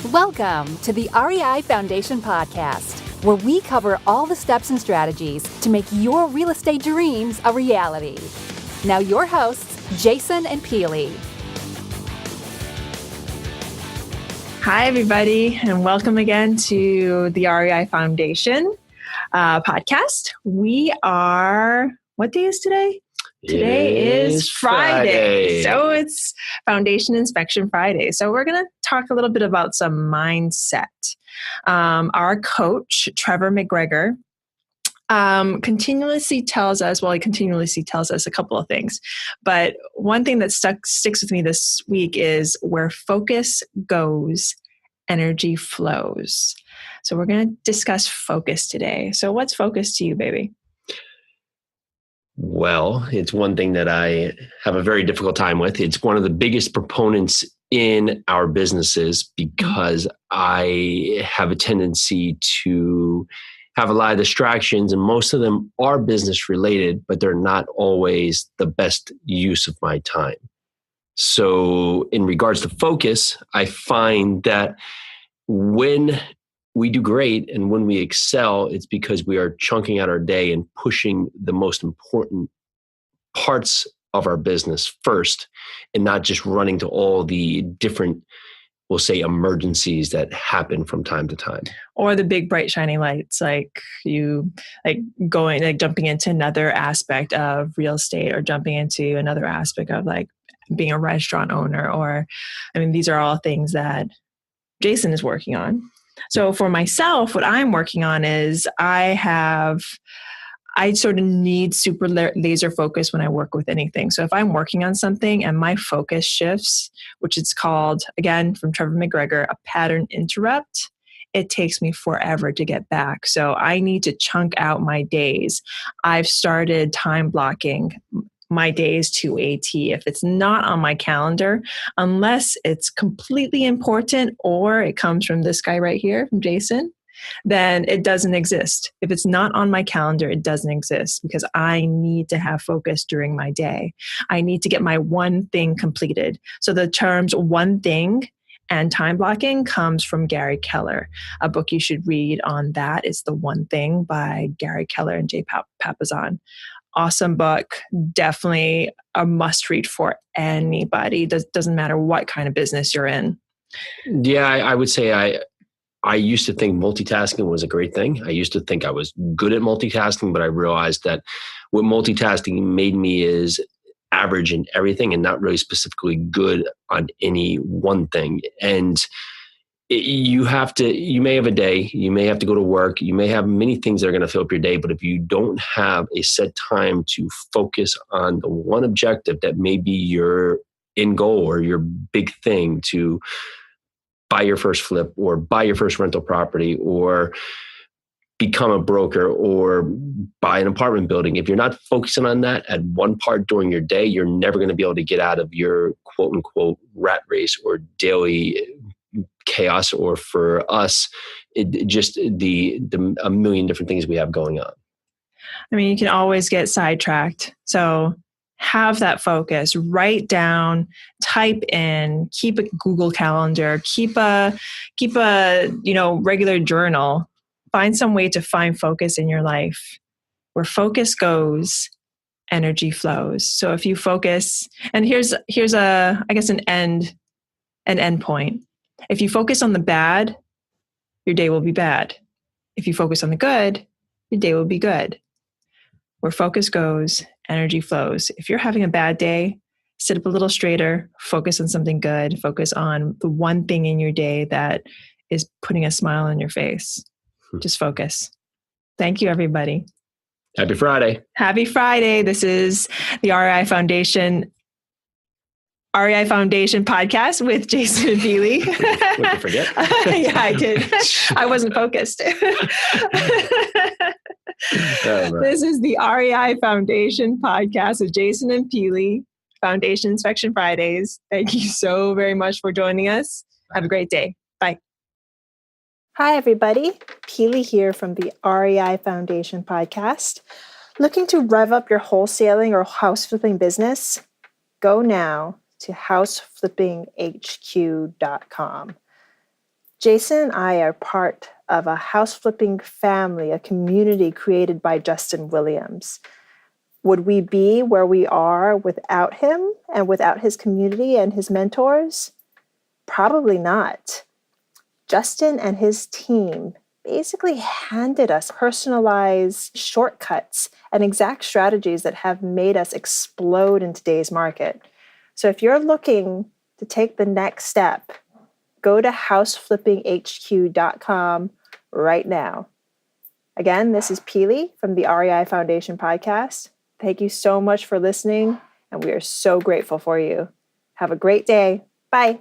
Welcome to the REI Foundation Podcast, where we cover all the steps and strategies to make your real estate dreams a reality. Now your hosts, Jason and Peely. Hi, everybody, and welcome again to the REI Foundation podcast. What day is today? Today is Friday. So it's Foundation Inspection Friday. So we're going to talk a little bit about some mindset. Our coach, Trevor McGregor, continuously tells us a couple of things. But one thing that sticks with me this week is where focus goes, energy flows. So we're going to discuss focus today. So what's focus to you, baby? Well, it's one thing that I have a very difficult time with. It's one of the biggest proponents in our businesses because I have a tendency to have a lot of distractions, and most of them are business related, but they're not always the best use of my time. So in regards to focus, I find that when we do great and when we excel, it's because we are chunking out our day and pushing the most important parts of our business first and not just running to all the different, we'll say, emergencies that happen from time to time. Or the big, bright, shiny lights, jumping into another aspect of real estate or jumping into another aspect of being a restaurant owner. These are all things that Jason is working on. So for myself, what I'm working on is I sort of need super laser focus when I work with anything. So if I'm working on something and my focus shifts, which it's called, again, from Trevor McGregor, a pattern interrupt, it takes me forever to get back. So I need to chunk out my days. I've started time blocking my days to a T. If it's not on my calendar, unless it's completely important or it comes from this guy right here, from Jason, then it doesn't exist. If it's not on my calendar, it doesn't exist because I need to have focus during my day. I need to get my one thing completed. So the terms one thing and time blocking comes from Gary Keller. A book you should read on that is The One Thing by Gary Keller and Jay Papasan. Awesome book, definitely a must read for anybody. Doesn't matter what kind of business you're in. Yeah, I would say I used to think multitasking was a great thing. I used to think I was good at multitasking, but I realized that what multitasking made me is average in everything and not really specifically good on any one thing. And you may have a day, you may have to go to work, you may have many things that are going to fill up your day, but if you don't have a set time to focus on the one objective that may be your end goal or your big thing, to buy your first flip or buy your first rental property or become a broker or buy an apartment building, if you're not focusing on that at one part during your day, you're never going to be able to get out of your quote unquote rat race or daily chaos, or for us, just the a million different things we have going on. You can always get sidetracked. So have that focus, write down, type in, keep a Google Calendar, keep a regular journal. Find some way to find focus in your life. Where focus goes, energy flows. So if you focus, and here's an end point. If you focus on the bad, your day will be bad. If you focus on the good, your day will be good. Where focus goes, energy flows. If you're having a bad day, sit up a little straighter, focus on something good, focus on the one thing in your day that is putting a smile on your face. Just focus. Thank you, everybody. Happy Friday. Happy Friday. This is the REI Foundation podcast with Jason and Peely. What, you forget? Yeah, I did. I wasn't focused. This is the REI Foundation podcast with Jason and Peely, Foundation Inspection Fridays. Thank you so very much for joining us. Have a great day. Bye. Hi, everybody. Peely here from the REI Foundation podcast. Looking to rev up your wholesaling or house flipping business? Go now to houseflippinghq.com. Jason and I are part of a house flipping family, a community created by Justin Williams. Would we be where we are without him and without his community and his mentors? Probably not. Justin and his team basically handed us personalized shortcuts and exact strategies that have made us explode in today's market. So if you're looking to take the next step, go to houseflippinghq.com right now. Again, this is Peely from the REI Foundation podcast. Thank you so much for listening, and we are so grateful for you. Have a great day. Bye.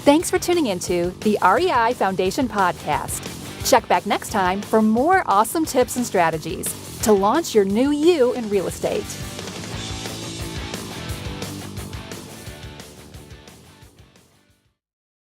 Thanks for tuning into the REI Foundation podcast. Check back next time for more awesome tips and strategies to launch your new you in real estate.